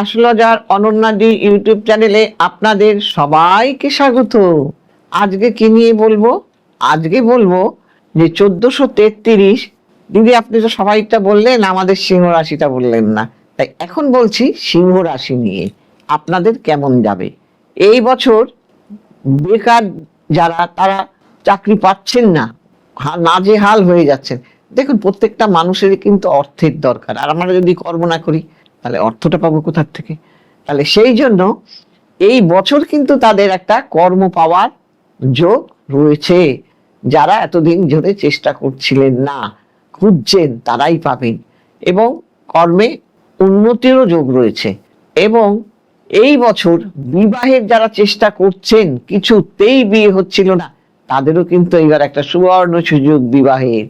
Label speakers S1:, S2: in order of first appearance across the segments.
S1: Astrologer অনন্যাদি YouTube চ্যানেলে আপনাদের সবাইকে স্বাগত। আজকে কি নিয়ে বলবো? আজকে বলবো যে 1433। দিদি আপনি তো সবাইটা বললেন, আমাদের সিংহ রাশিটা বললেন না, তাই এখন বলছি সিংহ রাশি নিয়ে আপনাদের কেমন যাবে এই বছর। বেকার যারা, তারা চাকরি পাচ্ছেন না, নাজেহাল হয়ে যাচ্ছেন। দেখুন, প্রত্যেকটা মানুষেরই কিন্তু অর্থের দরকার, আর আমরা যদি কর্ম না করি তাহলে অর্থটা পাবো কোথার থেকে? তাহলে সেই জন্য এই বছর কিন্তু তাদের একটা কর্ম পাওয়ার যোগ রয়েছে। যারা এতদিন ধরে চেষ্টা করছিলেন না, খুঁজছেন, তারাই পাবেন। এবং কর্মে উন্নতিরও যোগ রয়েছে। এবং এই বছর বিবাহের যারা চেষ্টা করছেন, কিছুতেই বিয়ে হচ্ছিল না, তাদেরও কিন্তু এবার একটা সুবর্ণ সুযোগ, বিবাহের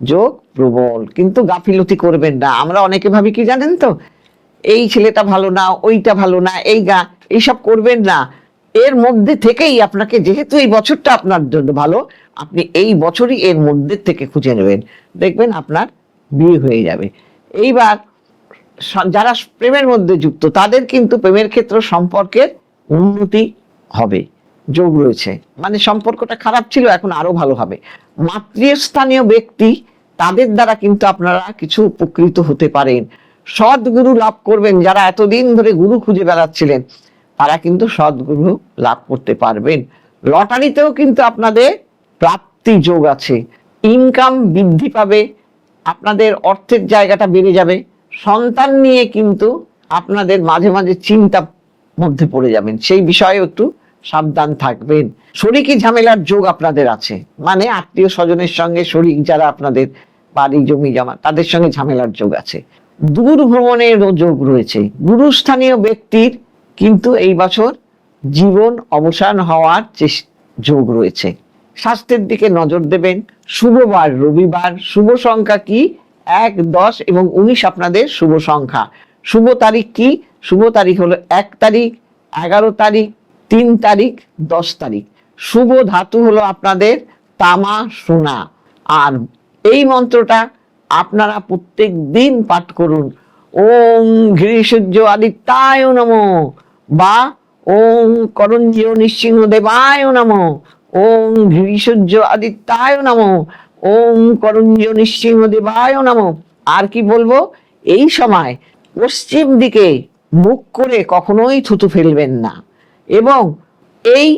S1: যোগ প্রবল। কিন্তু গাফিলতি করবেন না। আমরা অনেকে ভাবি কি জানেন তো, এই ছেলেটা ভালো না, ওইটা ভালো না, এইসব করবেন না। এর মধ্যে থেকেই আপনাকে, যেহেতু এই বছরটা আপনার জন্য ভালো, আপনি এই বছরই এর মধ্যে থেকে খুঁজে নেবেন, দেখবেন আপনার বিয়ে হয়ে যাবে। এইবার যারা প্রেমের মধ্যে যুক্ত, তাদের কিন্তু প্রেমের ক্ষেত্রে সম্পর্কের উন্নতি হবে, যোগ রয়েছে। মানে সম্পর্কটা খারাপ ছিল, এখন আরো ভালো হবে। মাতৃস্থানীয় ব্যক্তি, তাদের দ্বারা কিন্তু আপনারা কিছু উপকৃত হতে পারেন। সদ্গুরু লাভ করবেন। যারা এতদিন ধরে গুরু খুঁজে বেড়াচ্ছিলেন, তারা কিন্তু সদ্গুরু লাভ করতে পারবেন। লটারিতেও কিন্তু আপনাদের প্রাপ্তি যোগ আছে। ইনকাম বৃদ্ধি পাবে, আপনাদের অর্থের জায়গাটা বেড়ে যাবে। সন্তান নিয়ে কিন্তু আপনাদের মাঝে মাঝে চিন্তা মধ্যে পড়ে যাবেন, সেই বিষয়ে একটু সাবধান থাকবেন। শরিকি ঝামেলার যোগ আপনাদের আছে, মানে আত্মীয় স্বজনের সঙ্গে, শরিক যারা আপনাদের বাড়ি জমি জমা, তাদের সঙ্গে ঝামেলার যোগ আছে। দূর ভ্রমণের যোগ রয়েছে। গুরুস্থানীয় ব্যক্তির কিন্তু এই বছর জীবন অবসান হওয়ার যোগ রয়েছে। স্বাস্থ্যের দিকে নজর দেবেন। শুভবার রবিবার। শুভ সংখ্যা কি? 1, 10 এবং 19 আপনাদের শুভ সংখ্যা। শুভ তারিখ কি? শুভ তারিখ হলো 1 তারিখ, 11 তারিখ, 3 তারিখ, 10 তারিখ। শুভ ধাতু হলো আপনাদের তামা, সোনা। আর এই মন্ত্রটা আপনারা প্রত্যেক দিন পাঠ করুন। ওম ঘৃসূর্য আদিত্যায় নমঃ, বা ওম করঞ্জীয় নৃসিংহ দেবায় নমঃ, ওম ঘৃসূর্য আদিত্যায় নমঃ, ওম করঞ্জীয় নৃসিংহ দেবায় নমঃ। আর কি বলবো, এই সময় পশ্চিম দিকে মুখ করে কখনোই থুতু ফেলবেন না। এবং এই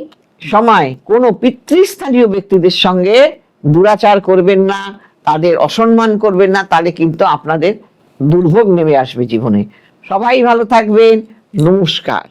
S1: সময় কোনো পিতৃস্থানীয় ব্যক্তিদের সঙ্গে দুরাচার করবেন না, তাদের অসম্মান করবেন না, তাহলে কিন্তু আপনাদের দুর্ভোগ নেমে আসবে জীবনে। সবাই ভালো থাকবেন। নমস্কার।